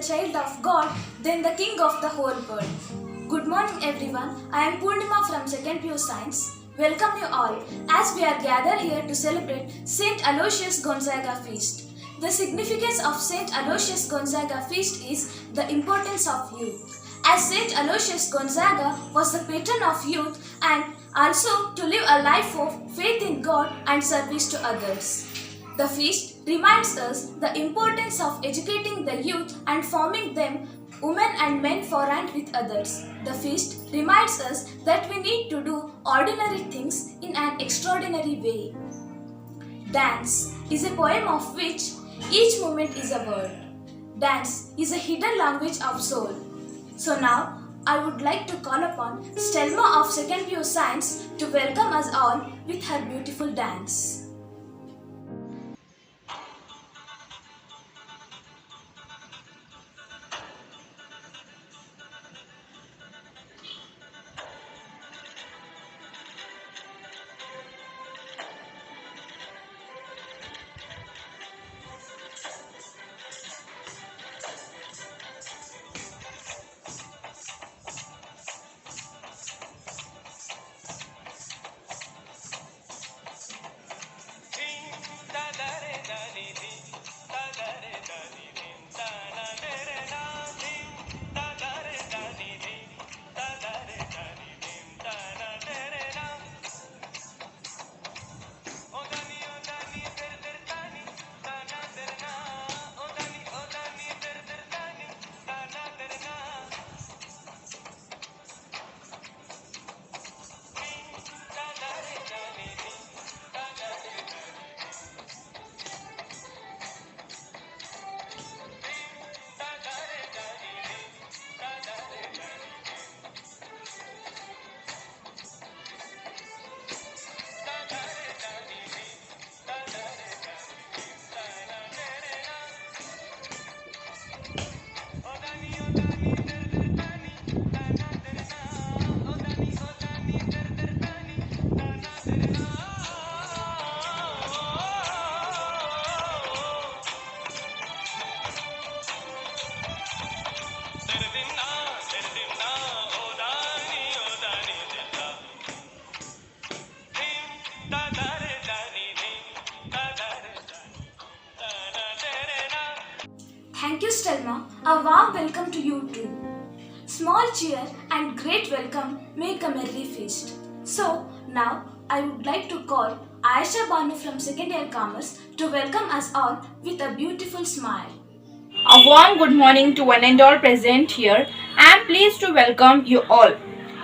child of God, then the king of the whole world. Good morning everyone, I am Purnima from 2nd PU Science. Welcome you all as we are gathered here to celebrate Saint Aloysius Gonzaga Feast. The significance of Saint Aloysius Gonzaga Feast is the importance of youth. As Saint Aloysius Gonzaga was the patron of youth and also to live a life of faith in God and service to others. The feast reminds us the importance of educating the youth and forming them women and men for and with others. The feast reminds us that we need to do ordinary things in an extraordinary way. Dance is a poem of which each moment is a word. Dance is a hidden language of soul. So now, I would like to call upon Stelma of 2nd PU Science to welcome us all with her beautiful dance. Thank you, Stelma. A warm welcome to you too. Small cheer and great welcome make a merry feast. So, now I would like to call Aisha Banu from 2nd Year Commerce to welcome us all with a beautiful smile. A warm good morning to one and all present here. I am pleased to welcome you all.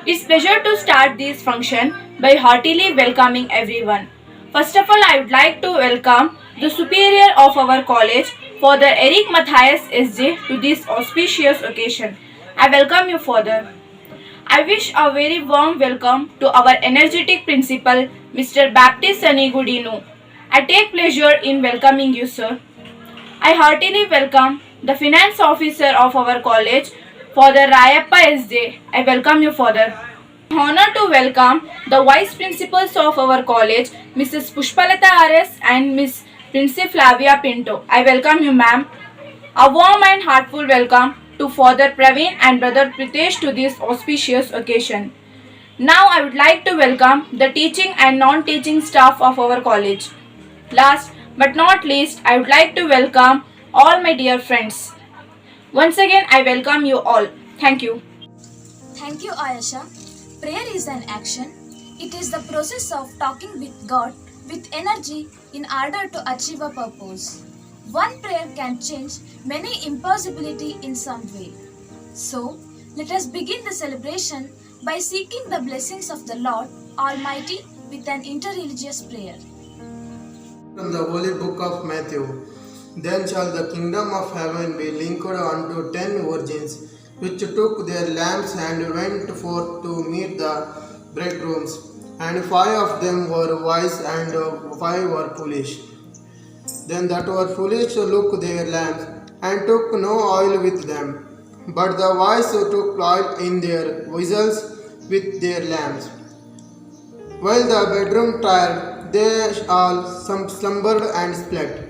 It's pleasure to start this function by heartily welcoming everyone. First of all, I would like to welcome the superior of our college, Father Eric Matthias SJ, to this auspicious occasion. I welcome you, Father. I wish a very warm welcome to our energetic principal, Mr. Baptist Sunny Goodinu. I take pleasure in welcoming you, sir. I heartily welcome the finance officer of our college, Father Rayappa SJ. I welcome you, Father. Honor to welcome the vice principals of our college, Mrs. Pushpalata RS and Miss Princey Flavia Pinto. I welcome you, ma'am. A warm and heartful welcome to Father Praveen and Brother Pritesh to this auspicious occasion. Now I would like to welcome the teaching and non-teaching staff of our college. Last but not least, I would like to welcome all my dear friends. Once again, I welcome you all. Thank you. Thank you, Ayesha. Prayer is an action. It is the process of talking with God with energy in order to achieve a purpose. One prayer can change many impossibility in some way. So, let us begin the celebration by seeking the blessings of the Lord Almighty with an interreligious prayer. From the Holy Book of Matthew. Then shall the kingdom of heaven be likened unto 10 virgins, which took their lamps and went forth to meet the bridegrooms. And 5 of them were wise, and 5 were foolish. Then that were foolish took their lamps, and took no oil with them. But the wise took oil in their vessels with their lamps. While the bedroom tired, they all slumbered and slept.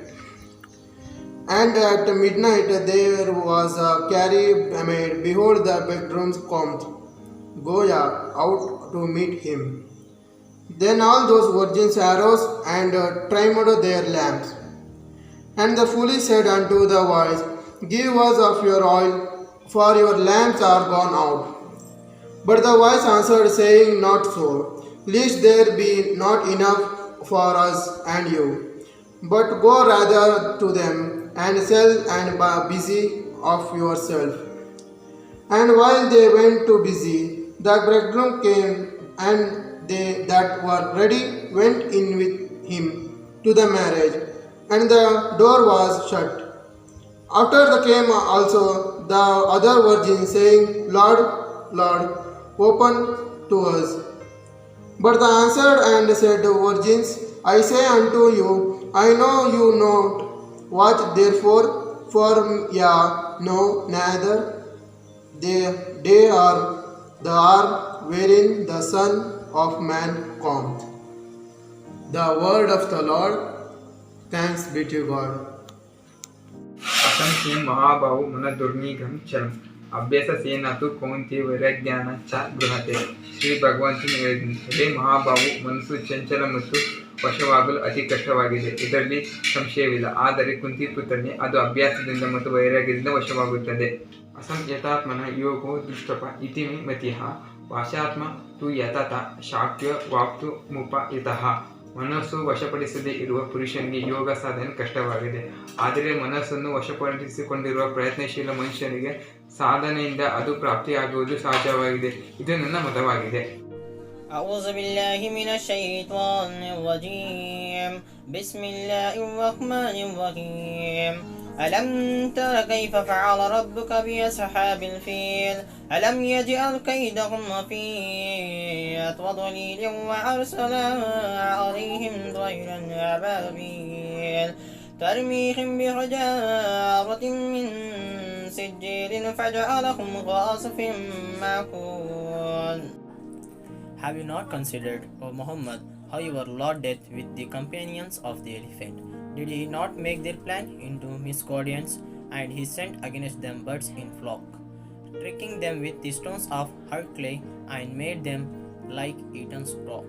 And at midnight there was a carriage maid. Behold, the bridegroom cometh. Go ye out to meet him. Then all those virgins arose and trimmed their lamps. And the foolish said unto the wise, give us of your oil, for your lamps are gone out. But the wise answered, saying, not so, lest there be not enough for us and you. But go rather to them, and sell and be busy of yourself. And while they went to busy, the bridegroom came, and they that were ready went in with him to the marriage, and the door was shut. After came also the other virgins, saying, Lord, Lord, open to us. But they answered and said, virgins, I say unto you, I know you not. Watch therefore, for ye know neither the day or the hour wherein the Son of Man cometh. The word of the Lord. Thanks be to God. असंख्यं महाबाहु मनदुर्निघं चलम् अभ्याससेनातु कौन्तेय वैराग्यानाच्च गृहते ಶ್ರೀ ಭಗವಂತನು ಹೇಳಿದಂತೆ ಮಹಾಬಾಹು ಮನಸ್ಸು ಚಂಚಲ ಮತ್ತು ವಶವಾಗಲು ಅತಿ ಕಷ್ಟವಾಗಿದೆ, ಇದರಲ್ಲಿ ಸಂಶಯವಿಲ್ಲ. ಆದರೆ ಕುಂತಿಪುತ್ರನೇ, ಅದು ಅಭ್ಯಾಸದಿಂದ ಮತ್ತು ವೈರಾಗ್ಯದಿಂದ ವಶವಾಗುತ್ತದೆ. ಅಸಂಯತಾತ್ಮನ ಯೋಗೋ ದುಷ್ಟಪ ಇತಿ ಮೇ ಮತಿಃ ವಾಚಾತ್ಮ ತು ಯತತ ಶಾಕ್ಯ ವಾಕ್ತು ಮುಪಯಿತಃ. ಮನಸ್ಸು ವಶಪಡಿಸದೇ ಇರುವ ಪುರುಷನಿಗೆ ಯೋಗ ಸಾಧನೆ ಕಷ್ಟವಾಗಿದೆ, ಆದರೆ ಮನಸ್ಸನ್ನು ವಶಪಡಿಸಿಕೊಂಡಿರುವ ಪ್ರಯತ್ನಶೀಲ ಮನುಷ್ಯನಿಗೆ ಸಾಧನೆಯಿಂದ ಅದು ಪ್ರಾಪ್ತಿಯಾಗುವುದು ಸಹಜವಾಗಿದೆ. ಇದು ನನ್ನ ಮತವಾಗಿದೆ. أعوذ بالله من الشيطان الرجيم. بسم الله الرحمن الرحيم. ألم تر كيف فعل ربك بأصحاب الفيل ألم يجعل كيدهم في تضليل وأرسل عليهم طيرا أبابيل ترميهم بحجارة من سجيل فجعلهم كعصف مأكول. Have you not considered, O Muhammad, how your Lord dealt with the companions of the elephant? Did he not make their plan into misguidance, and he sent against them birds in flock, tricking them with the stones of hard clay, and made them like eaten straw?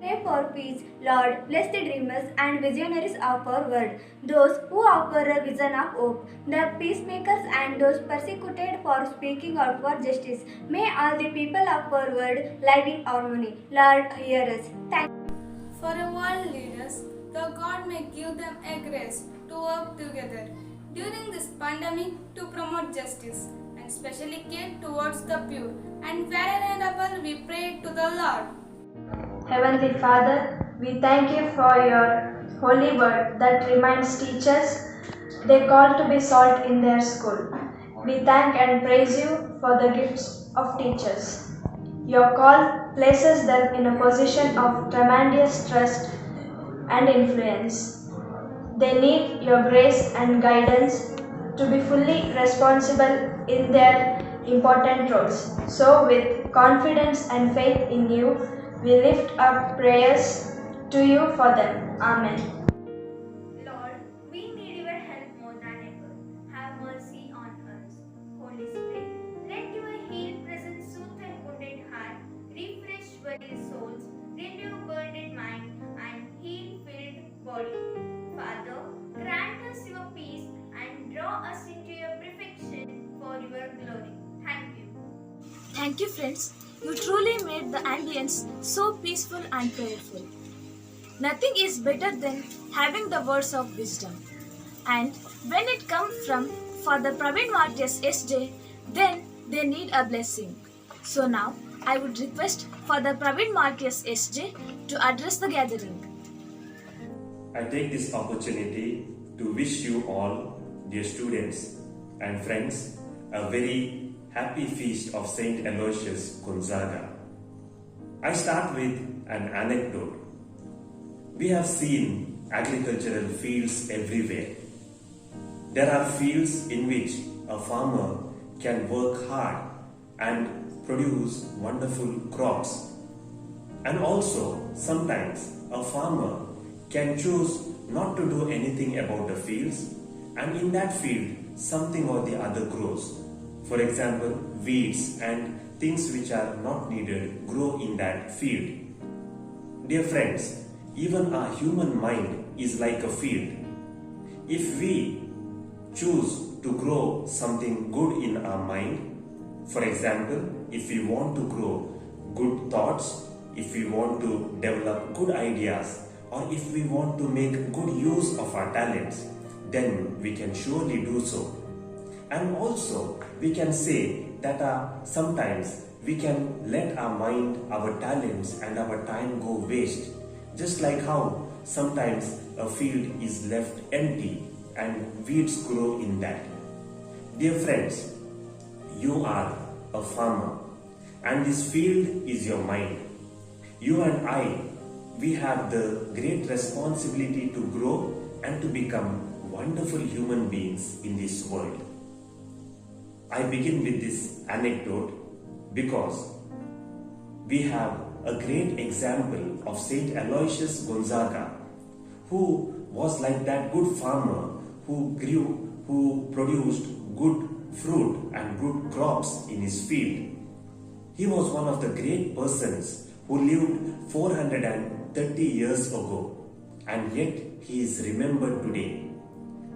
Pray for peace, Lord, bless the dreamers and visionaries of our world, those who offer a vision of hope, the peacemakers and those persecuted for speaking out for justice. May all the people of our world live in harmony. Lord, hear us. Thank you. For our world leaders, the God may give them a grace to work together during this pandemic to promote justice and specially care towards the pure. And wherever we pray to the Lord. Heavenly Father, we thank you for your holy word that reminds teachers they call to be salt in their school. We thank and praise you for the gifts of teachers. Your call places them in a position of tremendous trust and influence. They need your grace and guidance to be fully responsible in their important roles. So with confidence and faith in you, we lift up prayers to you for them. Amen. Lord, we need your help more than ever. Have mercy on us. Holy Spirit, let your healed presence soothe and wounded heart, refresh weary souls, renew burdened mind, and heal filled body. Father, grant us your peace and draw us into your perfection for your glory. Thank you. Thank you, friends. You truly made the ambience so peaceful and prayerful. Nothing is better than having the words of wisdom. And when it comes from Father Praveen Martyas SJ, then they need a blessing. So now I would request Father Praveen Martyas SJ to address the gathering. I take this opportunity to wish you all, dear students and friends, a very happy feast of Saint Aloysius Gonzaga. I start with an anecdote. We have seen agricultural fields everywhere. There are fields in which a farmer can work hard and produce wonderful crops. And also, sometimes a farmer can choose not to do anything about the fields and in that field something or the other grows. For example, weeds and things which are not needed grow in that field. Dear friends, even our human mind is like a field. If we choose to grow something good in our mind, for example, if we want to grow good thoughts, if we want to develop good ideas, or if we want to make good use of our talents, then we can surely do so. And also, we can say that sometimes we can let our mind, our talents and our time go waste. Just like how sometimes a field is left empty and weeds grow in that. Dear friends, you are a farmer and this field is your mind. You and I, we have the great responsibility to grow and to become wonderful human beings in this world. I begin with this anecdote because we have a great example of Saint Aloysius Gonzaga, who was like that good farmer who produced good fruit and good crops in his field. He was one of the great persons who lived 430 years ago, and yet he is remembered today.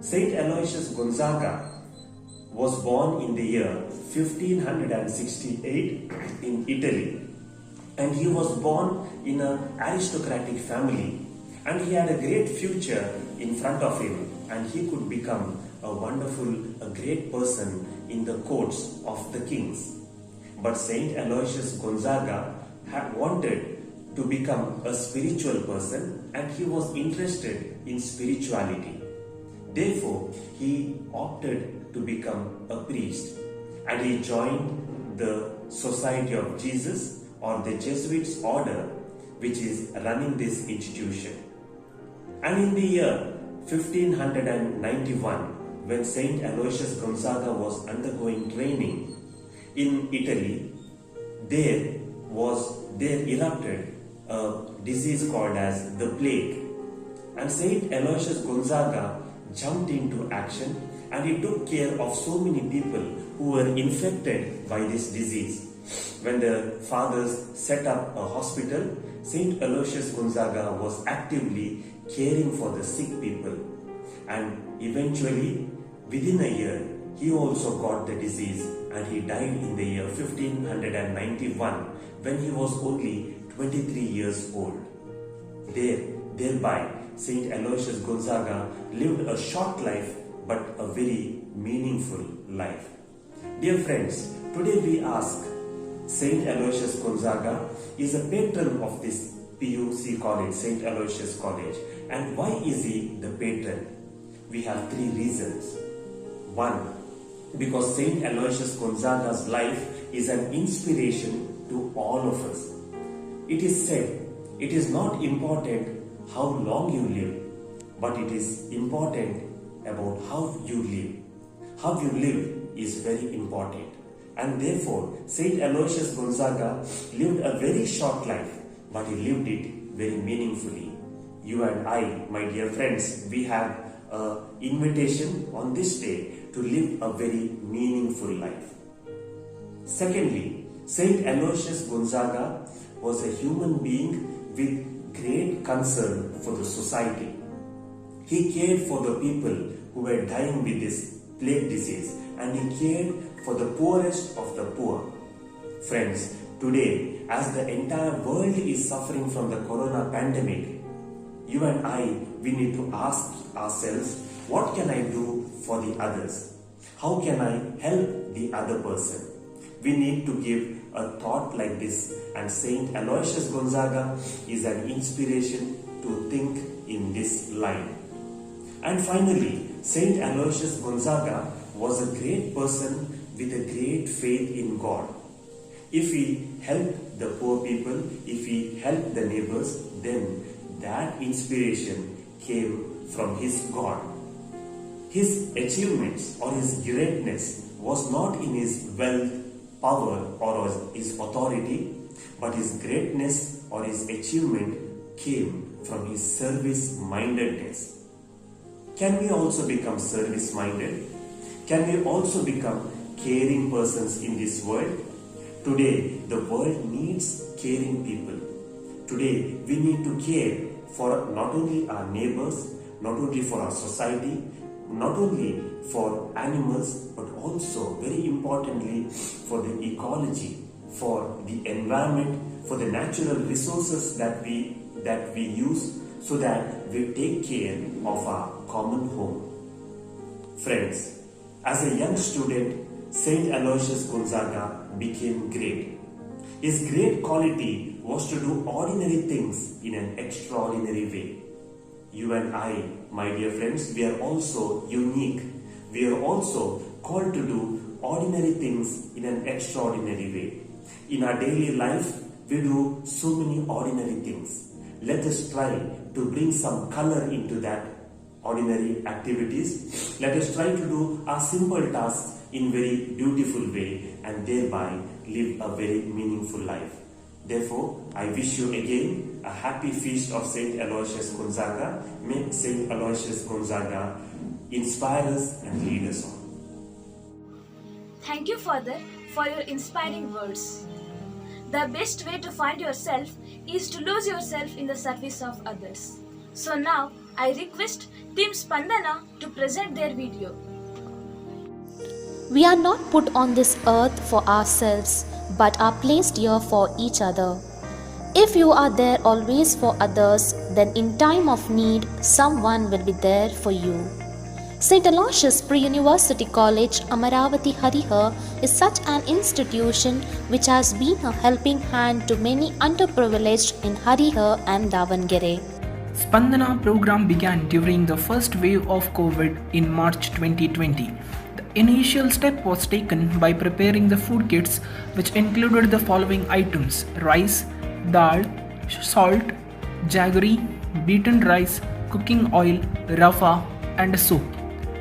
Saint Aloysius Gonzaga was born in the year 1568 in Italy, and he was born in an aristocratic family, and he had a great future in front of him, and he could become a great person in the courts of the kings. But Saint Aloysius Gonzaga had wanted to become a spiritual person, and he was interested in spirituality. Therefore, he opted to become a priest, and he joined the Society of Jesus, or the Jesuits order, which is running this institution. And in the year 1591, when Saint Aloysius Gonzaga was undergoing training in Italy, there erupted a disease called as the plague. And Saint Aloysius Gonzaga jumped into action, and he took care of so many people who were infected by this disease. When the fathers set up a hospital, Saint Aloysius Gonzaga was actively caring for the sick people, and eventually within a year he also got the disease, and he died in the year 1591 when he was only 23 years old. Thereby Saint Aloysius Gonzaga lived a short life but a very meaningful life. Dear friends, today we ask, Saint Aloysius Gonzaga is a patron of this PUC college, Saint Aloysius College. And why is he the patron? We have three reasons. One, because Saint Aloysius Gonzaga's life is an inspiration to all of us. It is said, it is not important how long you live, but it is important about how you live. How you live is very important. And therefore, Saint Aloysius Gonzaga lived a very short life, but he lived it very meaningfully. You and I, my dear friends, we have an invitation on this day to live a very meaningful life. Secondly, Saint Aloysius Gonzaga was a human being with great concern for the society. He cared for the people who were dying with this plague disease, and he cared for the poorest of the poor. Friends, today, as the entire world is suffering from the corona pandemic, you and I, we need to ask ourselves, what can I do for the others? How can I help the other person? We need to give a thought like this, and Saint Aloysius Gonzaga is an inspiration to think in this line. And finally, Saint Aloysius Gonzaga was a great person with a great faith in God. If he helped the poor people, if he helped the neighbors, then that inspiration came from his God. His achievements or his greatness was not in his wealth, power or his authority, but his greatness or his achievement came from his service-mindedness. Can we also become service minded? Can we also become caring persons in this world? Today, the world needs caring people. Today, we need to care for not only our neighbors, not only for our society, not only for animals, but also, very importantly, for the ecology, for the environment, for the natural resources that we use, so that we take care of our common home. Friends, as a young student, Saint Aloysius Gonzaga became great. His great quality was to do ordinary things in an extraordinary way. You and I, my dear friends, we are also unique. We are also called to do ordinary things in an extraordinary way. In our daily life, we do so many ordinary things. Let us try to bring some color into that ordinary activities. Let us try to do our simple tasks in very beautiful way and thereby live a very meaningful life. Therefore, I wish you again a happy feast of Saint Aloysius Gonzaga. May Saint Aloysius Gonzaga inspire us and lead us on. Thank you, Father, for your inspiring words. The best way to find yourself is to lose yourself in the service of others. So now, I request Team Spandana to present their video. We are not put on this earth for ourselves, but are placed here for each other. If you are there always for others, then in time of need, someone will be there for you. St. Aloysius Pre-University College, Amaravati, Harihar is such an institution which has been a helping hand to many underprivileged in Harihar and Davangere. Spandana program began during the first wave of COVID in March 2020. The initial step was taken by preparing the food kits, which included the following items: rice, dal, salt, jaggery, beaten rice, cooking oil, rafa, and soup.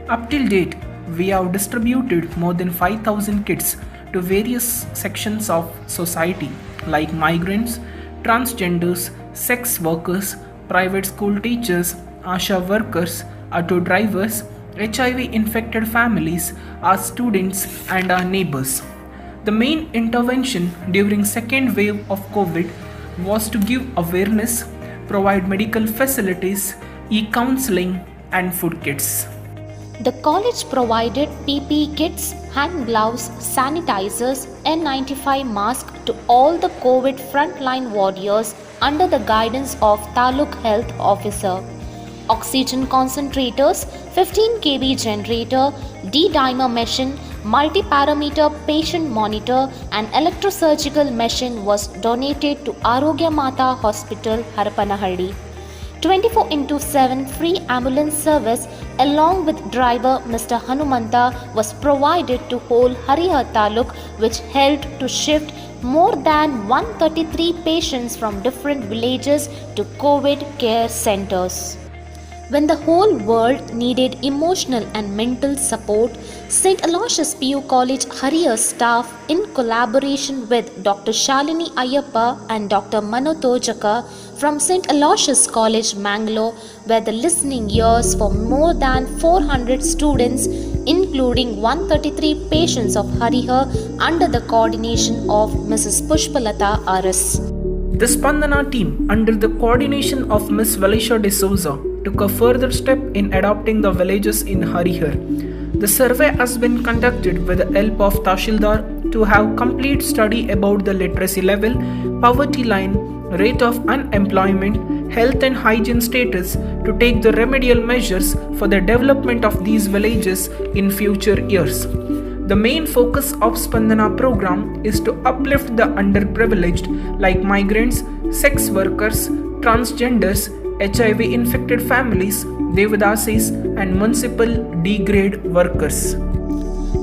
Up till date, we have distributed more than 5,000 kits to various sections of society like migrants, transgenders, sex workers, private school teachers, ASHA workers, auto drivers, HIV-infected families, our students and our neighbors. The main intervention during second wave of COVID was to give awareness, provide medical facilities, e-counseling and food kits. The college provided PPE kits, hand gloves, sanitizers, N95 masks to all the COVID frontline warriors under the guidance of Taluk Health Officer. Oxygen concentrators, 15 kV generator, D-dimer machine, multi-parameter patient monitor and electrosurgical machine was donated to Arogya Mata Hospital, Harapanahalli. 24/7 free ambulance service along with driver Mr. Hanumanta was provided to whole Harihar Taluk, which helped to shift more than 133 patients from different villages to COVID care centers. When the whole world needed emotional and mental support, St. Aloysius PU College Harihar staff, in collaboration with Dr. Shalini Ayyappa and Dr. Mano Tojaka from St. Aloysius College, Mangalore, were the listening ears for more than 400 students, including 133 patients of Harihar under the coordination of Mrs. Pushpalata RS. The Spandana team, under the coordination of Ms. Valisha D'Souza, took a further step in adopting the villages in Harihar. The survey has been conducted with the help of Tahsildar to have complete study about the literacy level, poverty line, rate of unemployment, health and hygiene status to take the remedial measures for the development of these villages in future years. The main focus of Spandana program is to uplift the underprivileged like migrants, sex workers, transgenders, HIV infected families, Devadasis and municipal D-grade workers.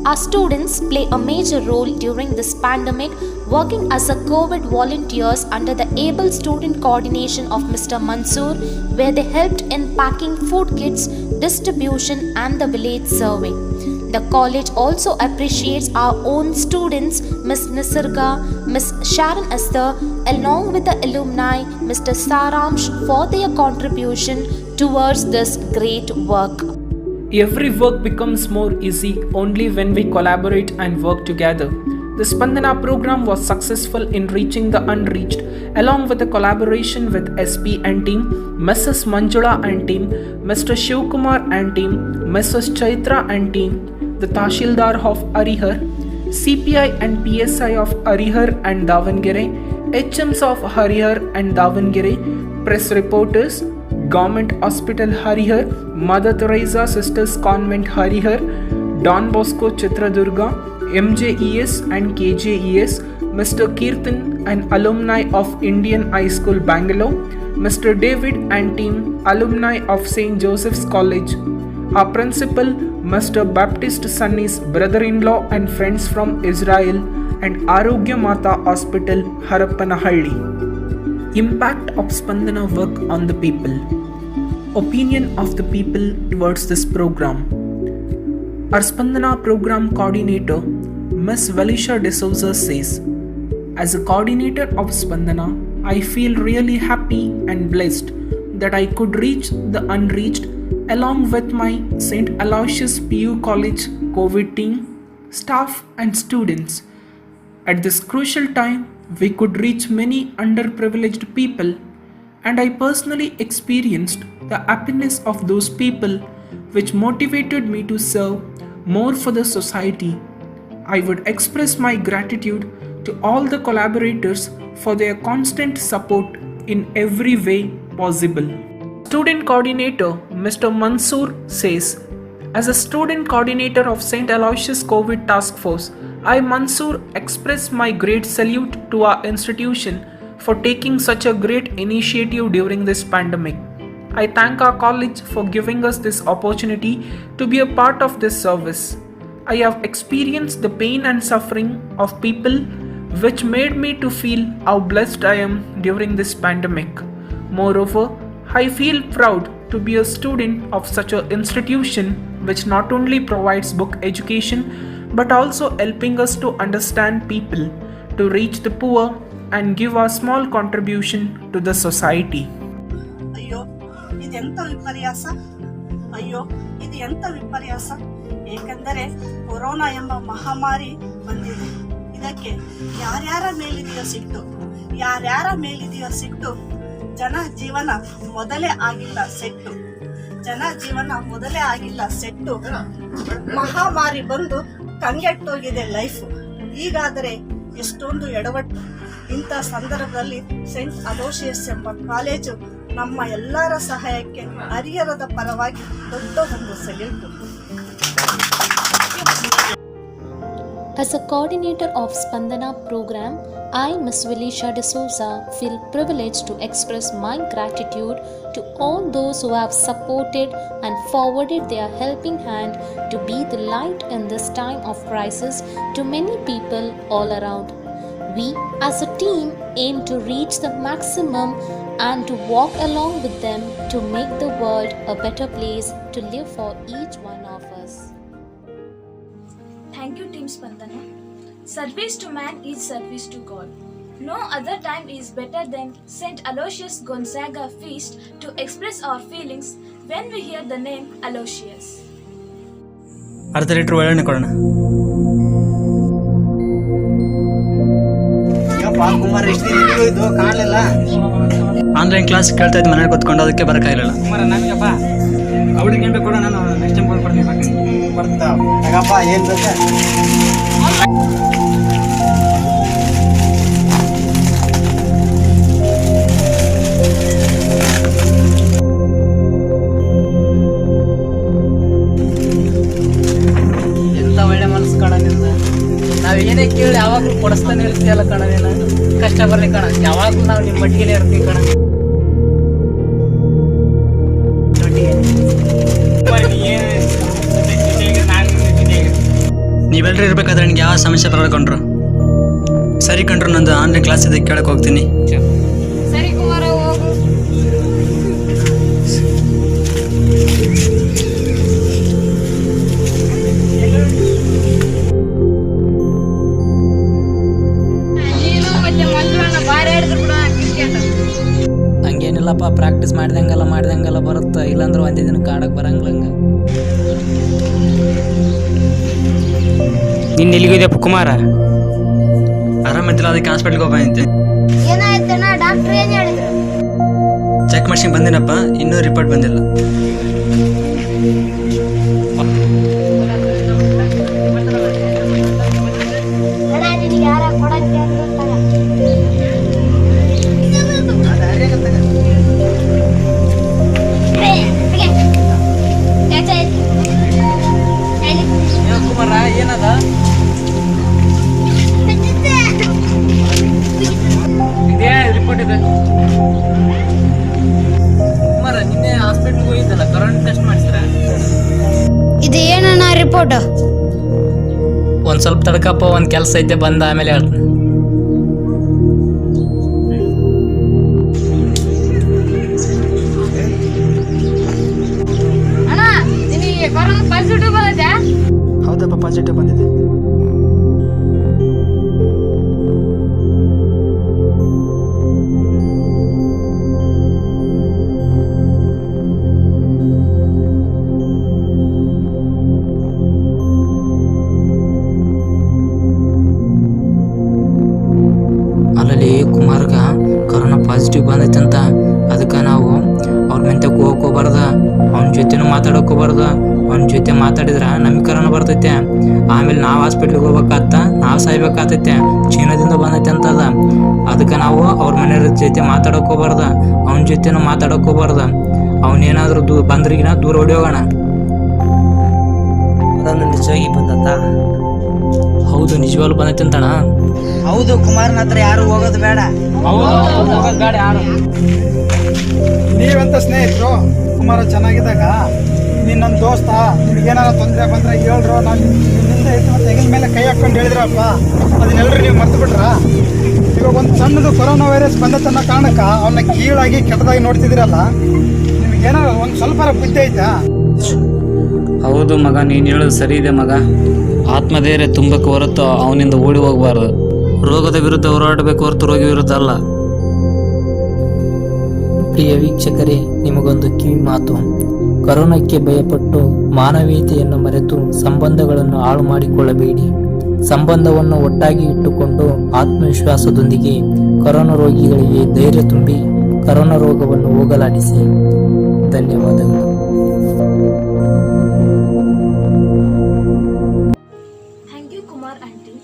Our students play a major role during this pandemic, working as a COVID volunteers under the able student coordination of Mr. Mansoor, where they helped in packing food kits, distribution and the village survey. The college also appreciates our own students, Ms. Nisarga, Ms. Sharon Esther, along with the alumni, Mr. Saramsh, for their contribution towards this great work. Every work becomes more easy only when we collaborate and work together. The Spandana program was successful in reaching the unreached, along with the collaboration with SP and team, Mrs. Manjula and team, Mr. Shivkumar and team, Mrs. Chaitra and team, the Tashildar of Arihar, CPI and PSI of Arihar and Davangere, HMs of Harihar and Davangere, press reporters, Government Hospital Harihar, Mother Teresa Sisters Convent Harihar, Don Bosco Chitradurga, MJES and KJES, Mr. Kirtan and alumni of Indian High School Bangalore, Mr. David and team alumni of St. Joseph's College, our principal Mr. Baptist Sunny's brother-in-law and friends from Israel, and Arogya Mata Hospital, Harappanahalli. Impact of Spandana work on the people. Opinion of the people towards this program. Our Spandana program coordinator, Ms. Valisha D'Souza says, as a coordinator of Spandana, I feel really happy and blessed that I could reach the unreached along with my St. Aloysius PU College COVID team, staff and students. At this crucial time, we could reach many underprivileged people, and I personally experienced the happiness of those people, which motivated me to serve more for the society. I would express my gratitude to all the collaborators for their constant support in every way possible. Student coordinator Mr. Mansoor says, as a student coordinator of St. Aloysius COVID Task Force, I, Mansoor, express my great salute to our institution for taking such a great initiative during this pandemic. I thank our college for giving us this opportunity to be a part of this service. I have experienced the pain and suffering of people, which made me to feel how blessed I am during this pandemic. Moreover, I feel proud to be a student of such an institution which not only provides book education but also helping us to understand people, to reach the poor and give our small contribution to the society. ಅಯ್ಯೋ ಇದೆಂತ ವಿಪರ್ಯಾಸ ಅಯ್ಯೋ ಇದು ಎಂತ ವಿಪರ್ಯಾಸ ಏಕೆಂದರೆ corona ಎಂಬ ಮಹಾಮಾರಿ ಬಂದಿದೆ. ಇದಕ್ಕೆ ಯಾರ್ಯಾರ ಮೇಲಿದೆಯೋ ಸಿಟ್ಟು ಜನ ಜೀವನ ಮೊದಲೇ ಆಗಿಲ್ಲ ಸೆಟ್ಟು ಮಹಾಮಾರಿ ಬಂದು ಕಂಗೆಟ್ಟೋಗಿದೆ ಲೈಫು. ಈಗಾದರೆ ಎಷ್ಟೊಂದು ಎಡವಟ್ಟು. ಇಂಥ ಸಂದರ್ಭದಲ್ಲಿ ಸೆಂಟ್ ಅಲೋಶಿಯಸ್ ಎಂಬ ಕಾಲೇಜು ನಮ್ಮ ಎಲ್ಲರ ಸಹಾಯಕ್ಕೆ ಹರಿಹರದ ಪರವಾಗಿ ದೊಡ್ಡ ಒಂದು salute. As a coordinator of Spandana program, I, Ms. Valisha D'Souza, feel privileged to express my gratitude to all those who have supported and forwarded their helping hand to be the light in this time of crisis to many people all around. We as a team aim to reach the maximum and to walk along with them to make the world a better place to live for each one of us. Thank you, Team Spandana. Service to man is service to God. No other time is better than St. Aloysius Gonzaga feast to express our feelings when we hear the name Aloysius. ಅರ್ಧ litre ಒಳ್ಳೆಣ್ಣೆ ಕೊಡೋಣ. Online class ಕೇಳ್ತಾ ಇದ್ದು ಮನೇಲಿ ಕೂತ್ಕೊಂಡು ಅದಕ್ಕೆ ಬರೋಕ್ಕಾಗಲಿಲ್ಲ. ನಮಗಪ್ಪ ಅವ್ರಿಗೆ ಏನು ಬೇಕು ಕೊಡೋಣ, ನಾನು ನೆಕ್ಸ್ಟ್ ಟೈಮ್ ಕೊಡ್ತೀನಿ. ಬರ್ತಾ ಏನು ಬೇಕು ನಾವು ಏನೇ ಕೇಳಿ ಯಾವಾಗಲೂ ಕೊಡಿಸ್ತಾನೆ ಇರ್ತೀಯಲ್ಲ ಕಣ. ನೀನು ಕಷ್ಟ ಬರಲಿ ಕಣ, ಯಾವಾಗಲೂ ನಾವು ನಿಮ್ಮ ಮಟ್ಟಿಗೆ ಇರ್ತೀವಿ ಕಣ. ನೀವೆಲ್ಲರೂ ಇರ್ಬೇಕಾದ್ರೆ ನನಗೆ ಯಾವ ಸಮಸ್ಯೆ ಬರಲ್ಲ ಕಣ್ರು. ಸರಿ ಕಣ್ರು, ನಂದು ಆನ್ಲೈನ್ ಕ್ಲಾಸ್ ಇದೆ, ಕೇಳಕ್ಕೆ ಹೋಗ್ತೀನಿ. ಸರಿ ಕುಮಾರ, ಹೋಗು. ಹಂಗೇನಿಲ್ಲ ಇಲ್ಲಪ್ಪ ಪ್ರಾಕ್ಟೀಸ್ ಮಾಡ್ದಂಗೆಲ್ಲ ಬರುತ್ತೆ, ಇಲ್ಲಾಂದ್ರೆ ಒಂದೇ ದಿನಕ್ಕೆ ಆಡಕ್ಕೆ ಬರಂಗಿಲ್ಲ ಹಂಗೆ. ನಿನ್ನ ಎಲ್ಲಿಗೋದ್ಯಪ್ಪ ಕುಮಾರ? ಆರಾಮಿದ್ದಿಲ್ಲ, ಅದಕ್ಕೆ ಹಾಸ್ಪಿಟ್ಲಿಗೆ ಹೋಗ್ಬಂದಿದ್ದೆ. ಏನಾಯ್ತಣ್ಣ? ಡಾಕ್ಟರ್ ಏನು ಹೇಳಿದ್ರು? ಚೆಕ್ ಮಾಡ್ಸ್ಕೊಂಡು ಬಂದಿನಪ್ಪ, ಇನ್ನೂ ರಿಪೋರ್ಟ್ ಬಂದಿಲ್ಲ. ಅಣ್ಣ ನಿನಗೆ ಯಾರ ಕೊಡಕ್ಕೆ ಅಂದ್ರು ತಗ. ಕುಮಾರ ಏನದ ಇದೇ ರಿಪೋರ್ಟ್ ಇದೆ. ಕುಮಾರ ನಿನ್ನೆ ಹಾಸ್ಪಿಟ್ಲಿಗೆ ಹೋಗಿದ್ದಲ್ಲ, ಕರೋನಾ ಟೆಸ್ಟ್ ಮಾಡಿಸ್ರ? ಇದು ಏನಣ್ಣ ರಿಪೋರ್ಟ್? ಒಂದು ಸ್ವಲ್ಪ ತಡ್ಕಪ್ಪ, ಒಂದು ಕೆಲಸ ಐತೆ, ಬಂದ ಆಮೇಲೆ ಹೇಳ್ತೀನಿ. ಅಣ್ಣ ನಿನಗೆ ಕೊರೋನಾ ಪಾಸಿಟಿವ್ ಬಂದಿದೆ? ಹೌದಪ್ಪ, ಪಾಸಿಟಿವ್ ಬಂದಿದೆ. ಅಲ್ಲಲ್ಲಿ ಕುಮಾರ್ಗ ಕರೋನಾ ಪಾಸಿಟಿವ್ ಬಂದೈತೆ ಅಂತ, ಅದಕ್ಕೆ ನಾವು ಅವ್ರ ಮೆಂತಕ್ಕೆ ಹೋಗ್ಕೋಬಾರ್ದ, ಅವನ ಜೊತೆನೂ ಮಾತಾಡೋಕೋಬಾರ್ದು. ಅವನ ಜೊತೆ ಮಾತಾಡಿದ್ರೆ ನಮಗೆ ಕರೋನಾ ಬರ್ತೈತೆ, ಆಮೇಲೆ ನಾವು ಹಾಸ್ಪಿಟ್ಲಿಗೆ ಹೋಗ್ಬೇಕಾತ, ನಾವು ಸಾಯ್ಬೇಕಾಗ್ತೈತೆ. ಚೀನಾದಿಂದ ಬಂದೈತೆ ಅಂತದ, ಅದಕ್ಕೆ ನಾವು ಅವ್ರ ಮನೆಯವ್ರ ಜೊತೆ ಮಾತಾಡೋಕೋಬಾರ್ದು, ಅವನ ಜೊತೆನೂ ಮಾತಾಡೋಕೋಬಾರ್ದು. ಅವನೇನಾದ್ರೂ ಬಂದ್ರಿಗಿನ ದೂರ ಹೊಡಿ ಹೋಗೋಣ. ಅದೊಂದು ನಿಜವಾಗಿ ಬಂದತ್ತ? ಹೌದು, ನಿಜವಾಗ್ಲೂ ಬಂದೈತೆ ಅಂತಣ. ಹೌದು, ಕುಮಾರನ ಹತ್ರ ಯಾರು ಹೋಗೋದು ಬೇಡ. ಯಾರು ನೀವೆಂತ ಸ್ನೇಹಿತರು? ಕುಮಾರ ಚೆನ್ನಾಗಿದ್ದಾಗ ನೀನು ನನ್ನ ದೋಸ್ತ, ನಿನಗೇನಾರ ತೊಂದರೆ ಬಂದರೆ ಹೇಳ್ರು, ನಾನು ನಿನ್ನಿಂದ ಇಟ್ಟು ತೆಗಿನ ಮೇಲೆ ಕೈ ಹಾಕ್ಕೊಂಡು ಹೇಳಿದ್ರಪ್ಪ, ಅದನ್ನೆಲ್ಲರೂ ನೀವು ಮರ್ತು ಬಿಟ್ರಾ? ಇವಾಗ ಒಂದು ಸಣ್ಣದು ಕೊರೋನಾ ವೈರಸ್ ಬಂದತ್ತನ್ನೋ ಕಾರಣಕ್ಕೆ ಅವನ್ನ ಕೀಳಾಗಿ ಕೆಟ್ಟದಾಗಿ ನೋಡ್ತಿದ್ದೀರಲ್ಲ, ನಿಮಗೇನಾರ ಒಂದು ಸ್ವಲ್ಪ ಬುದ್ಧಿ ಐತಾ? ಹೌದು ಮಗ, ನೀನು ಹೇಳೋದು ಸರಿ ಇದೆ ಮಗ. ಆತ್ಮಧೈರ್ಯ ತುಂಬಕ್ಕೆ ಹೊರತು ಅವನಿಂದ ಓಡಿ ಹೋಗಬಾರ್ದು. ರೋಗದ ವಿರುದ್ಧ ಹೋರಾಡಬೇಕು ಹೊರತು ರೋಗಿ ವಿರುದ್ಧ ಅಲ್ಲ. ಪ್ರಿಯ ವೀಕ್ಷಕರೇ, ನಿಮಗೊಂದು ಕಿವಿ ಮಾತು. ಕರೋನಾಕ್ಕೆ ಭಯಪಟ್ಟು ಮಾನವೀಯತೆಯನ್ನು ಮರೆತು ಸಂಬಂಧಗಳನ್ನು ಹಾಳು ಮಾಡಿಕೊಳ್ಳಬೇಡಿ. ಸಂಬಂಧವನ್ನು ಒಟ್ಟಾಗಿ ಇಟ್ಟುಕೊಂಡು ಆತ್ಮವಿಶ್ವಾಸದೊಂದಿಗೆ ಕರೋನಾ ರೋಗಿಗಳಿಗೆ ಧೈರ್ಯ ತುಂಬಿ ಕರೋನಾ ರೋಗವನ್ನು ಹೋಗಲಾಡಿಸಿ. ಧನ್ಯವಾದಗಳು. Thank you, Kumar auntie.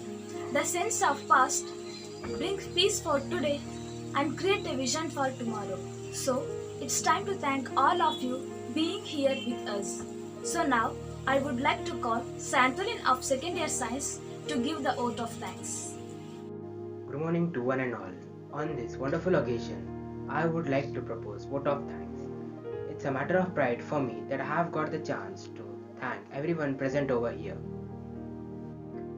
The sense of past brings peace for today and create a vision for tomorrow. So, it's time to thank all of you being here with us. So now, I would like to call Santolin of second year science to give the oath of thanks. Good morning to one and all. On this wonderful occasion, I would like to propose vote of thanks. It's a matter of pride for me that I have got the chance to thank everyone present over here.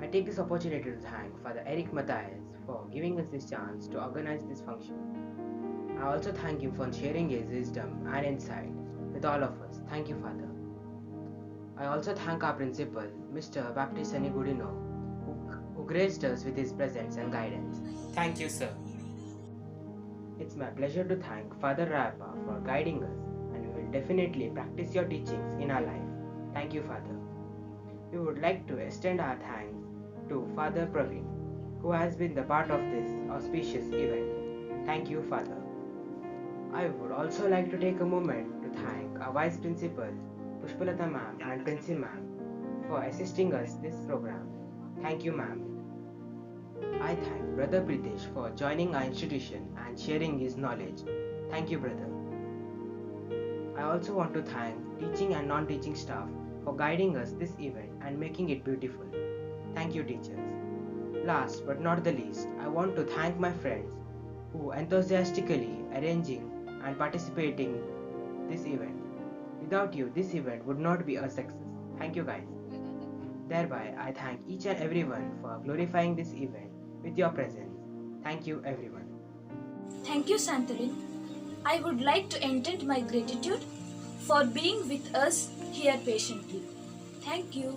I take this opportunity to thank Father Eric Matthias for giving us this chance to organize this function. I also thank him for sharing his wisdom and insight with all of us. Thank you, Father. I also thank our principal, Mr. Baptist Sunny Gudino, who graced us with his presence and guidance. Thank you, sir. It's my pleasure to thank Father Rapa for guiding us, and we will definitely practice your teachings in our life. Thank you, Father. We would like to extend our thanks to Father Praveen, who has been the part of this auspicious event. Thank you, Father. I would also like to take a moment to thank our Vice Principal, Pushpalata Ma'am and Princy Ma'am for assisting us this program. Thank you, Ma'am. I thank Brother Pritesh for joining our institution and sharing his knowledge. Thank you, brother. I also want to thank teaching and non-teaching staff for guiding us this event and making it beautiful. Thank you, teachers. Last but not the least, I want to thank my friends who enthusiastically arranging and participating this event. Without you, this event would not be a success. Thank you, guys. Thereby, I thank each and everyone for glorifying this event with your presence. Thank you, everyone. Thank you, Santolin. I would like to intend my gratitude for being with us here patiently. Thank you.